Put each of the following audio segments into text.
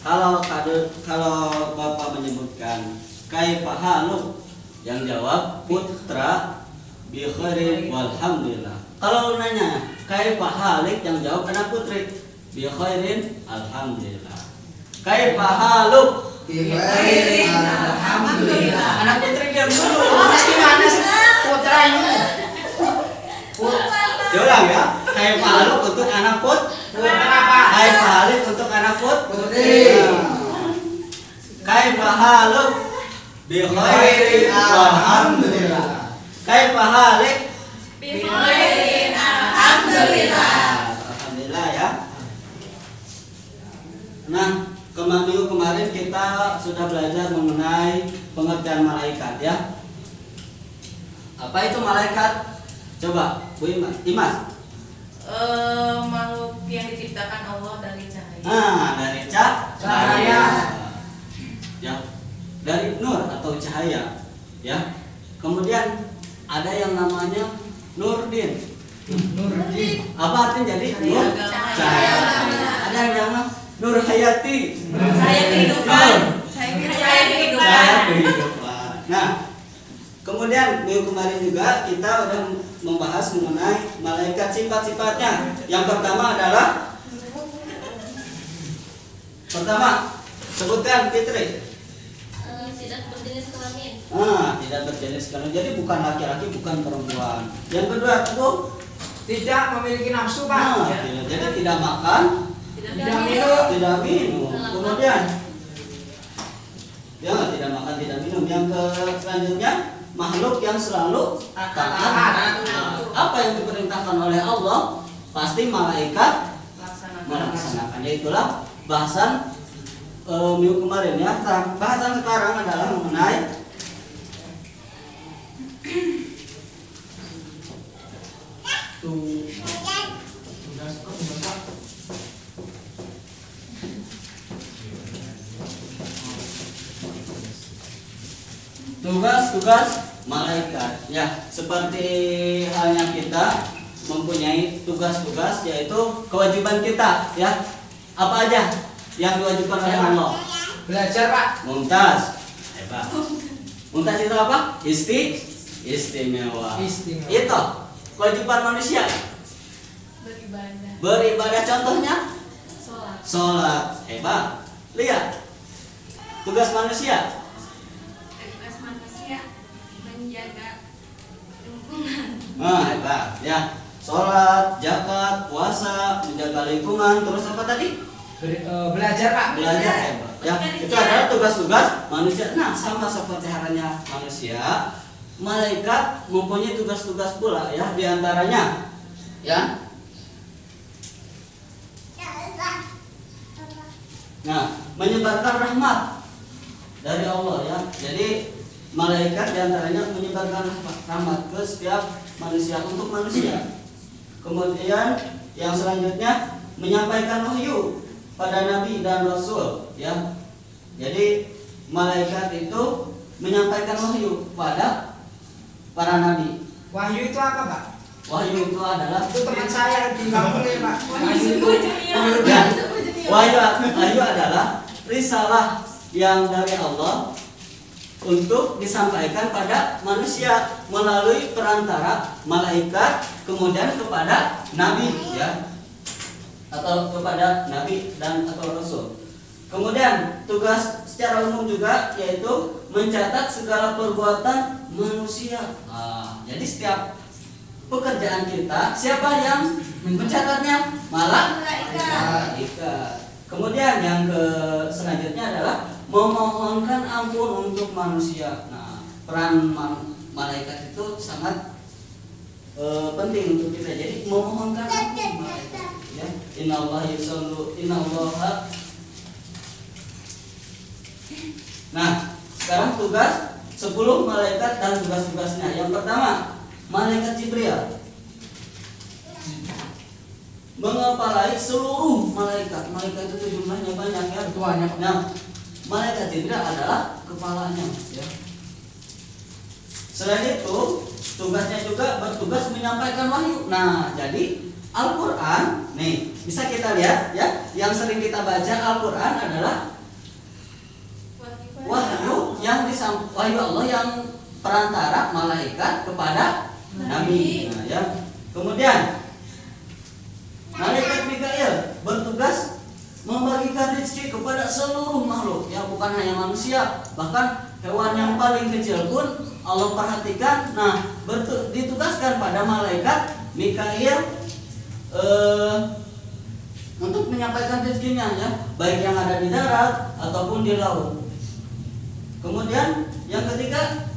kalau Bapak menyebutkan kaifa haluk, yang jawab putra bi khairin walhamdulillah. Kalau nanya kaifa halik, yang jawab anak putri bi khairin alhamdulillah. Kaifa haluk Bi khairin alhamdulillah. anak putri diam dulu. Gimana sih putranya? Diulang ya. Kaifa haluk untuk anak Putra apa? kaifa halik untuk anak Putri. Kaifa haluk bi khairin alhamdulillah. Kaifa halik Bi khairin alhamdulillah. Alhamdulillah ya. Nah, minggu kemarin kita sudah belajar mengenai pengertian malaikat ya. Apa itu malaikat? Coba Bu Imas. Makhluk yang diciptakan Allah dari cahaya. Nah, dari Cahaya. Ya. Dari nur atau cahaya. Ya. Kemudian ada yang namanya Nurdin. Nurdin. Apa artinya jadi nur? Cahaya. Ada yang namanya Nur Hayati. Saya kehidupan. Saya kehidupan. Cahaya kehidupan. Nah, kemudian minggu kemarin juga kita udah membahas mengenai malaikat sifat-sifatnya. Yang pertama adalah sebutkan Fitri. Tidak berjenis kelamin. Tidak berjenis kelamin. Jadi bukan laki-laki, bukan perempuan. Yang kedua, Bu, Tidak memiliki nafsu, Pak. jadi tidak makan, Tidak minum. tidak minum. Kemudian ya tidak makan, tidak minum. Yang selanjutnya makhluk yang selalu taat. Apa yang diperintahkan oleh Allah pasti malaikat melaksanakan. Itulah bahasan minggu kemarin ya. Bahasan sekarang adalah mengenai tugas-tugas malaikat ya. Seperti halnya kita mempunyai tugas-tugas, yaitu kewajiban kita ya. Apa aja yang diwajibkan oleh Allah? Belajar, Pak. Mumtaz. Hebat. Mumtaz itu apa? Istimewa. Istimewa. Itu kewajiban manusia. Beribadah. Beribadah contohnya Sholat. sholat. Hebat. Lihat. Tugas manusia. Tugas manusia menjaga lingkungan. Hebat ya. Sholat, zakat, puasa, menjaga lingkungan, terus apa tadi? Belajar, Pak. Belajar. Hebat ya. Itu adalah tugas-tugas manusia. Nah, sama seperti halnya manusia, malaikat mempunyai tugas-tugas pula ya. Di antaranya ya. Nah, menyebarkan rahmat dari Allah ya. Jadi malaikat diantaranya menyebarkan rahmat ke setiap manusia, untuk manusia. Kemudian yang selanjutnya menyampaikan wahyu pada nabi dan rasul ya. Jadi malaikat itu menyampaikan wahyu pada para nabi. Wahyu itu apa, Pak? Wahyu itu adalah Itu teman saya di kampung ya, Pak. Wahyu itu ya, wahyu adalah risalah yang dari Allah untuk disampaikan pada manusia melalui perantara malaikat, kemudian kepada nabi ya, atau kepada nabi dan atau rasul. Kemudian tugas secara umum juga yaitu mencatat segala perbuatan manusia. Jadi setiap pekerjaan kita, siapa yang mencatatnya? Malaikat. Kemudian yang selanjutnya adalah memohonkan ampun untuk manusia. Nah, peran malaikat itu sangat penting untuk kita. Jadi memohonkan ampun malaikat. Ya, innallaha yusallu innallaha. Nah, sekarang tugas 10 malaikat dan tugas-tugasnya. Yang pertama, malaikat Jibril mengepalai seluruh malaikat. Malaikat itu jumlahnya banyak ya. Banyak. Nah, malaikat Jibril adalah kepalanya ya. Selain itu, tugasnya juga bertugas menyampaikan wahyu. Nah, jadi Al-Quran, nih bisa kita lihat ya, yang sering kita baca Al-Quran adalah wahyu wahyu Allah yang perantara malaikat kepada Nabi. Nah, ya. Kemudian malaikat Mikail bertugas membagikan rezeki kepada seluruh makhluk, ya bukan hanya manusia, bahkan hewan yang paling kecil pun Allah perhatikan. Nah, ditugaskan pada malaikat Mikail untuk menyampaikan rezekinya, ya baik yang ada di darat ataupun di laut. Kemudian yang ketiga,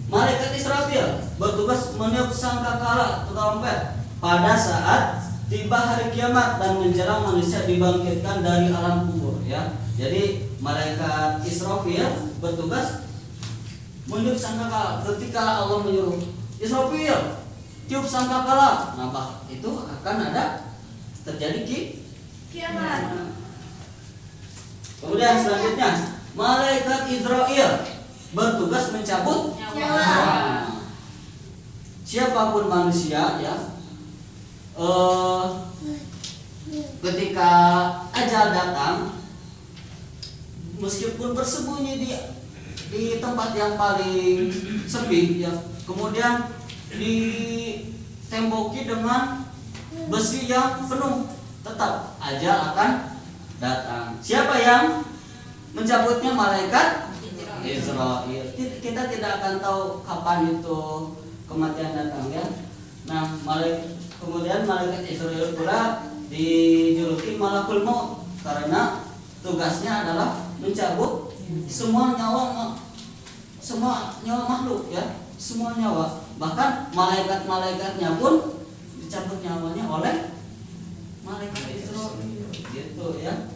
malaikat Israfil bertugas meniup sangkakala atau trompet pada saat tiba hari kiamat dan menjelang manusia dibangkitkan dari alam kubur, ya. Jadi malaikat Israfil bertugas meniup sangkakala ketika Allah menyuruh Israfil tiup sangkakala, nah itu akan ada terjadi Kiamat. Kemudian selanjutnya malaikat Israel bertugas mencabut Nyawa. siapapun manusia, ya ketika ajal datang, meskipun bersembunyi di tempat yang paling sepi, ya kemudian ditemboki dengan besi yang penuh, tetap ajal akan datang. Siapa yang mencabutnya? Malaikat Israel. Kita tidak akan tahu kapan itu kematian datang, ya. Nah, kemudian malaikat Israel pula dijuluki Malakul Maut karena tugasnya adalah mencabut semua nyawa makhluk, ya, semua nyawa. Bahkan malaikat-malaikatnya pun dicabut nyawanya oleh malaikat Israel, gitu, ya.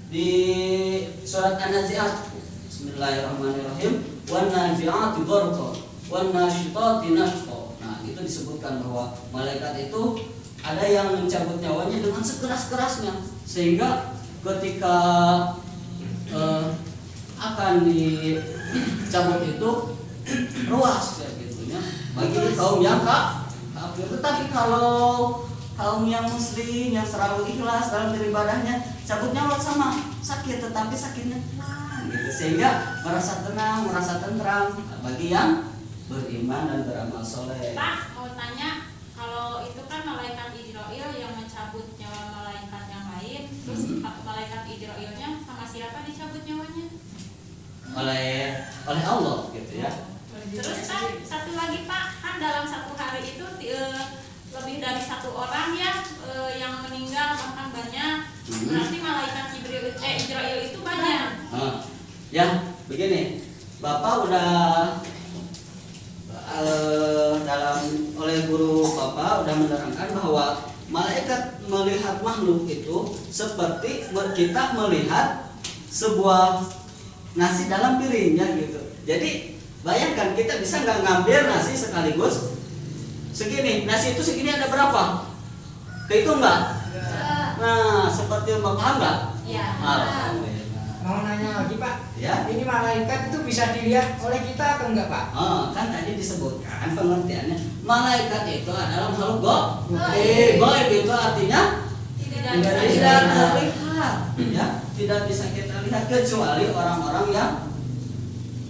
Di surat An-Nazi'at, Bismillahirrahmanirrahim, wan nazi'ati gharqa wan nasyitati nashqa. Nah, itu disebutkan bahwa malaikat itu ada yang mencabut nyawanya dengan sekeras-kerasnya, sehingga ketika akan dicabut itu ruas, ya, gitu, ya, bagi kaum yang kafir. Tetapi kalau kaum yang muslim yang selalu ikhlas dalam beribadahnya, cabut nyawa sama sakit, tetapi sakitnya tenang, gitu, sehingga merasa tenang, merasa tentram bagi yang beriman dan beramal soleh. Pak, mau tanya, kalau itu kan malaikat Israel yang mencabut nyawa malaikat yang lain, terus malaikat Israelnya sama siapa dicabut nyawanya? oleh Allah, gitu, ya. Terus kan satu lagi Pak, kan dalam satu hari itu lebih dari satu orang ya yang meninggal, bahkan banyak. Berarti malaikat Israel itu banyak. Ya, begini, Bapak udah oleh guru Bapak udah menerangkan bahwa malaikat melihat makhluk itu seperti kita melihat sebuah nasi dalam piring, ya, gitu. Jadi bayangkan kita bisa nggak ngambil nasi sekaligus segini, nasi itu segini ada berapa? Kehitung nggak? Nah, seperti Bapak paham nggak? Ya. Alhamdulillah. Mau nanya lagi Pak, Ya. ini malaikat itu bisa dilihat oleh kita atau enggak Pak? Kan tadi disebutkan pengertiannya, malaikat itu adalah makhluk Gaib. gaib itu artinya Tidak tidak bisa terlihat, ya, tidak bisa kita lihat kecuali orang-orang yang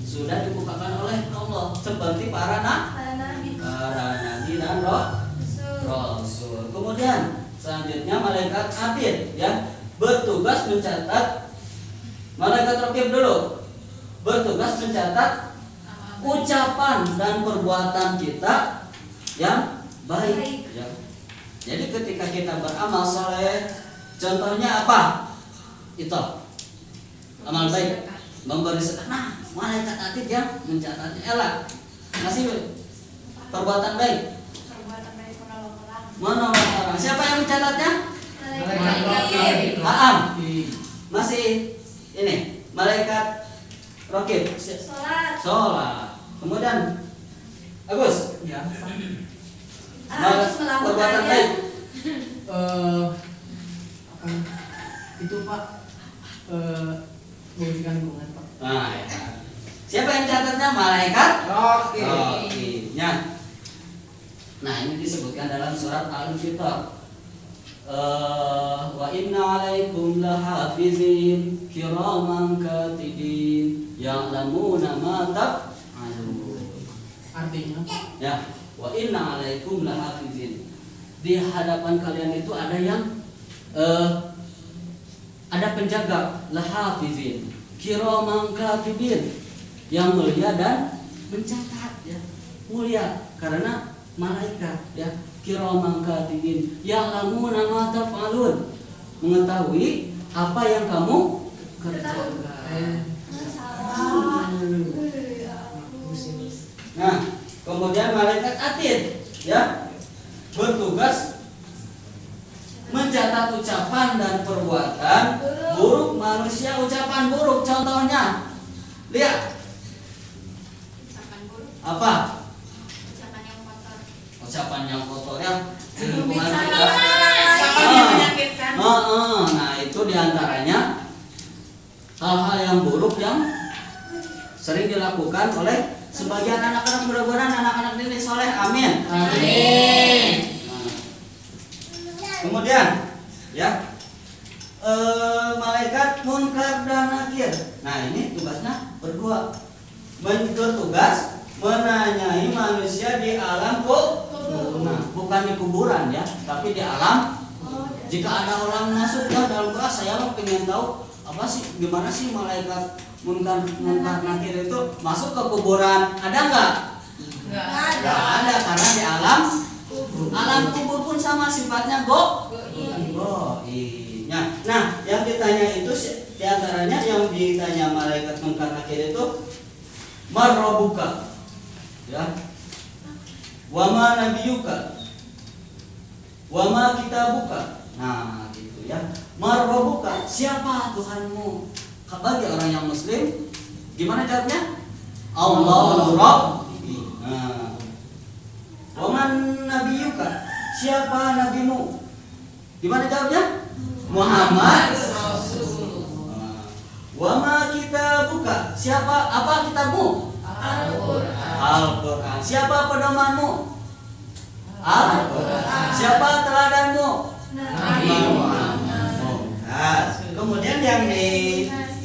sudah dibukakan oleh Allah, seperti para nabi dan rasul. Kemudian selanjutnya malaikat Atid, ya, bertugas mencatat. Malaikat Raqib dulu bertugas mencatat ucapan dan perbuatan kita yang baik, ya. Jadi ketika kita beramal soleh, contohnya apa? Itu amal baik, memberi sedekah. Nah, malaikat Atid yang mencatatnya. Ela ngasih perbuatan baik, Perbuatan baik menolong orang. Siapa yang mencatatnya? Malaikat. Aam. Masih ini malaikat Raqib. Sholat. Kemudian Agus. Ya. Harus Perbuatan melakukannya. baik. Itu Pak, memberikan dukungan Pak. Nah, ya. Siapa yang catatnya? Malaikat Oke. Raqibnya. Nah, ini disebutkan dalam surat Al-Infitar. Wa inna 'alaikum lahafizin kiraman katibin ya'lamuna ma taf'alun. Artinya Ya, wa inna 'alaikum lahafizin. Di hadapan kalian itu ada yang ada penjaga, lahafizin kiraman katibin, yang mulia dan mencatat, ya. Mulia karena malaikat, ya. Kiraman katibin ya'lamuna ma taf'alun, mengetahui apa yang kamu kerjakan. Nah, kemudian malaikat atid, ya, bertugas mencatat ucapan dan perbuatan buruk manusia. Ucapan buruk contohnya, lihat Ucapan buruk, apa? ucapan yang kotor. Ucapan yang kotor, ya, lingkungan Ucapan kita. yang menyakitkan. Nah, itu diantaranya hal-hal yang buruk yang sering dilakukan oleh sebagian anak-anak. Mudah-mudahan anak-anak ini soleh, amin. Amin. Kemudian, ya, malaikat munkar dan nakir. Nah, ini tugasnya berdua, bertugas menanyai manusia di alam kubur. Nah, bukan di kuburan, ya, tapi di alam. Jika ada orang masuk ke dalam kelas, saya pengen tahu apa sih, gimana sih malaikat munkar nakir itu masuk ke kuburan, ada nggak? Nggak ada, karena di alam kubur pun sama sifatnya goibnya. Nah, yang ditanya itu diantaranya yang ditanya malaikat munkar nakir itu marrobuka, ya, wama nabiyuka, wama kitabuka. Nah, gitu, ya. Marrobuka, siapa Tuhanmu? Bagi orang yang muslim gimana jawabnya? Allahu Rabbi. Nah, waman nabiyuka, siapa nabimu? Gimana jawabnya? Muhammad Rasulullah. Wama kitabuka, siapa, apa kitabmu? Al-Quran. Siapa pedomanmu? Al-Quran. Siapa teladanmu? Nabi Muhammad. Kemudian yang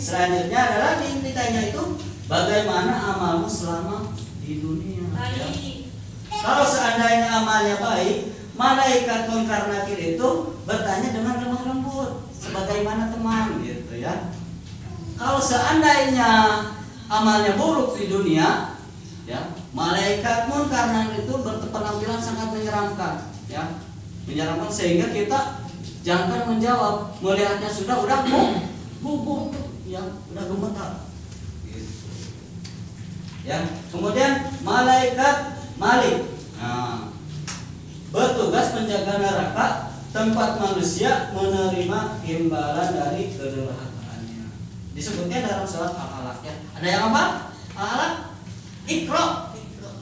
selanjutnya adalah ditanya itu bagaimana amalmu selama di dunia. Ya. Kalau seandainya amalnya baik, malaikat munkar nakir itu bertanya dengan lemah lembut, sebagaimana teman, gitu, ya. Kalau seandainya amalnya buruk di dunia, ya, malaikat munkar nakir itu berpenampilan sangat menyeramkan, ya, menyeramkan sehingga kita jangan menjawab, melihatnya udah gugup, ya, udah gemetar. Gitu. Ya, kemudian malaikat Malik, nah, bertugas menjaga neraka, tempat manusia menerima imbalan dari kedurhakaannya. Disebutnya dalam surat Al-Alaq, ya. Ada yang apa? Al-Alaq, Iqra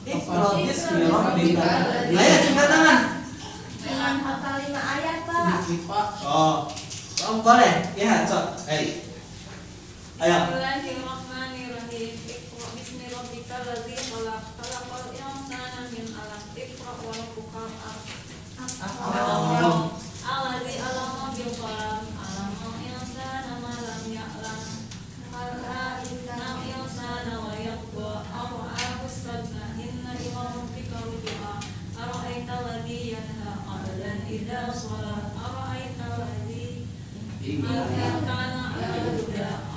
bismi rabbika. Ayo angkat tangan. Dengan hafal 5 ayat, Pak. Oh, boleh. Ya, cok. Ayo. Bismillahirrahmanirrahim. Iqra bismi rabbikal ladzi khalaq. Khalaqal insana min 'alaq. Iqra wa rabbukal akram. Alladzi 'allama bil qalam. 'allamal insana ma lam ya'lam. Al insana wa yaqwa ara'ahu istaghna. Inna ila rabbika ruj'a. Ara'aita alladzi yanha 'abdan idza shalat. Ara'aita alladzi kana 'abda.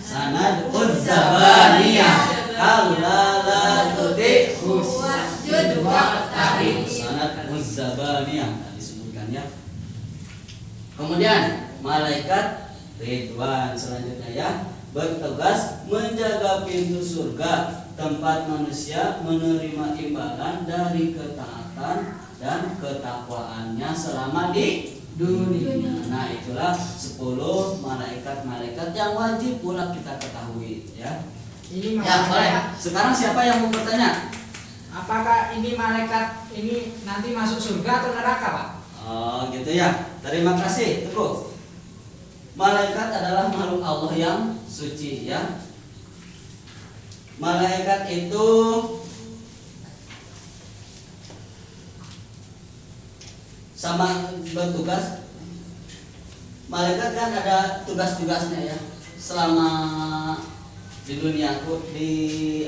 Sanad uzzabaniyah kalla la tudikhu Wasjud waqtarib. sanad uzzabaniyah disebutkan, ya. Kemudian malaikat Ridwan selanjutnya, ya, bertugas menjaga pintu surga, tempat manusia menerima imbalan dari ketaatan dan ketakwaannya selama di dunia. Nah, itulah 10 malaikat-malaikat yang wajib pula kita ketahui, ya. ini Ya, boleh. malaikat, Sekarang siapa yang mau bertanya? apakah ini malaikat ini nanti masuk surga atau neraka, Pak? Oh gitu ya. Terima kasih Teguh. Malaikat adalah makhluk Allah yang suci ya. Malaikat itu sama bertugas. Malaikat kan ada tugas-tugasnya ya. Selama di dunia di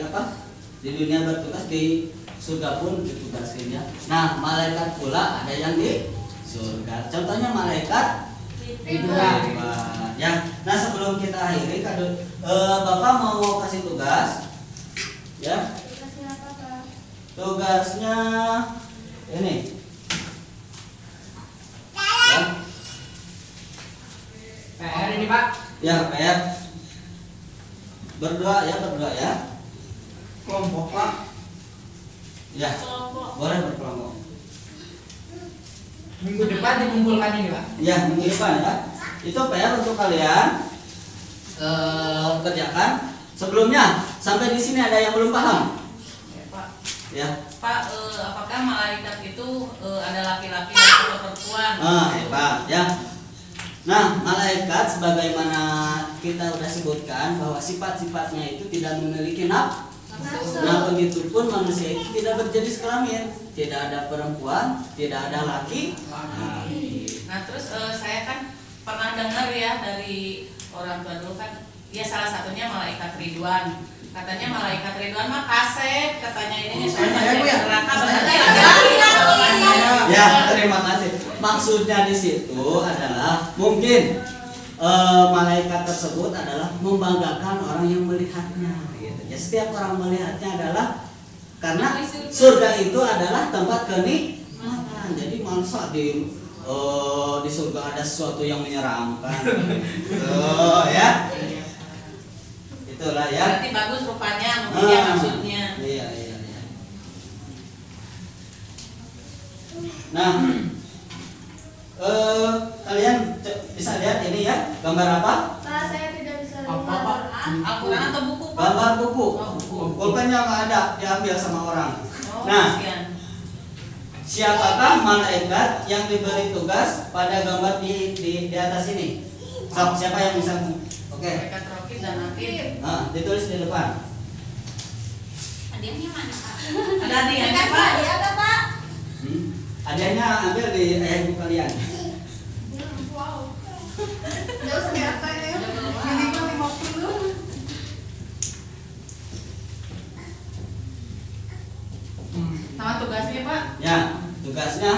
dunia bertugas, di surga pun ditugaskan ya. Nah, malaikat pula ada yang di surga. Contohnya malaikat Ridwan. ya. Nah, sebelum kita akhiri Bapak mau kasih tugas ya. Tugasnya apa, Pak? Tugasnya ini ya. PR ini, Pak. Ya, PR. Berdua ya. Kelompok, Pak. Ya, Kelompok. boleh berkelompok. Minggu depan dikumpulkan ini, Pak. Ya, minggu depan ya. Itu PR untuk kalian kerjakan. Sebelumnya sampai di sini ada yang belum paham? Ya, Pak. Ya. Pak, apakah malaikat itu ada laki-laki atau perempuan? Hebat ya. Nah, malaikat sebagaimana kita sudah sebutkan bahwa sifat-sifatnya itu tidak memiliki nafsu. Nah, begitu pun manusia itu tidak berjenis kelamin, tidak ada perempuan, tidak ada laki. Nah, terus saya kan pernah dengar ya dari orang tua dulu kan, ya salah satunya malaikat Ridwan. Katanya malaikat Ridwan mah kasep, katanya ini saya, Bu, ya. neraka Saya. benar Ya, terima kasih. Maksudnya di situ adalah mungkin malaikat tersebut adalah membanggakan orang yang melihatnya. Gitu. Ya, setiap orang melihatnya adalah karena surga itu adalah tempat kenikmatan. Jadi masa di surga ada sesuatu yang menyeramkan. Ya. Itulah ya. Berarti bagus rupanya, mungkin ya maksudnya. Iya. Nah, kalian bisa lihat ini ya, gambar apa? Pak, saya tidak bisa Apa, lihat. Pak? Al-Quran atau buku, Pak? Gambar buku. Oh, buku. Pulpennya nggak ada, diambil sama orang. Oh, Nah, kasihan. siapakah malaikat yang diberi tugas pada gambar di atas ini? Siapa yang bisa? Oke. Malaikat Rokib dan Atid. Nah, ditulis di depan. Hadiahnya mana, Pak? Ada dia, Kan, Pak? Pak, dia apa, Pak? Hadiahnya ambil di ayah ibu kalian. Wow. Jauh seberapa ya? Minimal 50. Sama tugasnya, Pak? Ya, tugasnya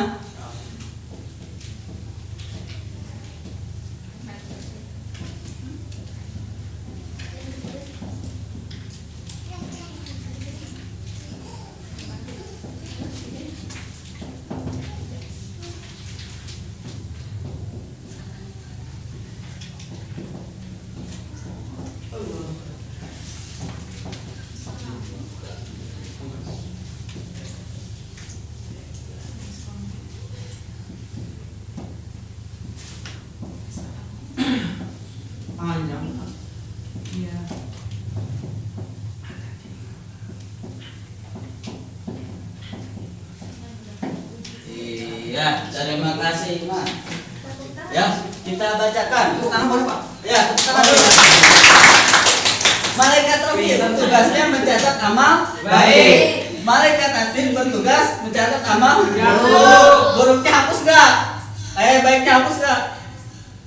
Panjang, Pak. Iya. iya, terima kasih Mas. Ya, kita bacakan. Tangan boleh, Pak? Ya, tangan dulu. Malaikat Rokib tugasnya mencatat amal baik. Malaikat Atid bertugas mencatat amal buruk. Buruknya hapus nggak? Baiknya hapus nggak?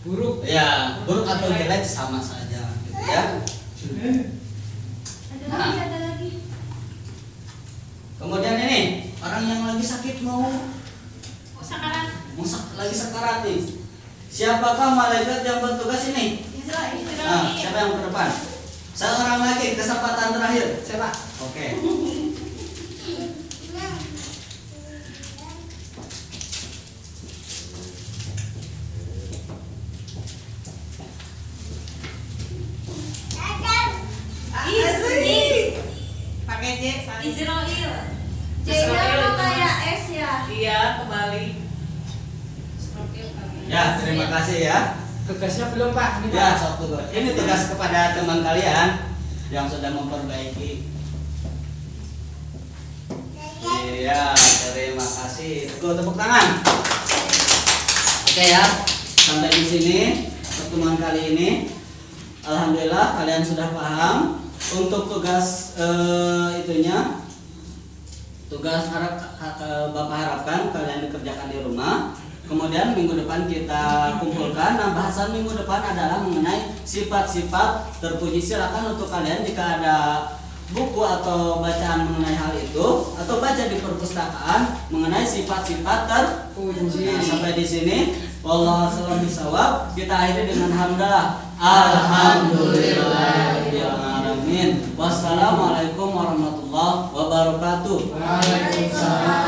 Buruk. Ya, buruk atau jelek sama saja, gitu ya. Ada lagi. Kemudian ini orang yang lagi sakit mau Sekarang lagi sekarat nih. Siapakah malaikat yang bertugas ini? Israel. Nah, siapa yang ke depan? Seorang lagi, kesempatan terakhir. Siapa? Oke. Pakai J, Israel. J-nya apa kayak S ya? Iya, kembali. Ya, terima kasih ya. Tugasnya belum, Pak. Ini, Ya, Pak. sok tugas. Ini tugas kepada teman kalian yang sudah memperbaiki. Iya, terima kasih. Tepuk tangan. Oke ya, sampai di sini pertemuan kali ini. Alhamdulillah kalian sudah paham. Untuk tugas tugas Bapak harapkan kalian dikerjakan di rumah. Kemudian minggu depan kita kumpulkan. Nah, bahasan minggu depan adalah mengenai sifat-sifat terpuji. Silakan untuk kalian jika ada buku atau bacaan mengenai hal itu atau baca di perpustakaan mengenai sifat-sifat terpuji. Nah, sampai di sini wallahu a'lam bishawab. Kita akhiri dengan hamdalah. Alhamdulillahirabbil alamin. Wassalamualaikum warahmatullahi wabarakatuh. Waalaikumsalam.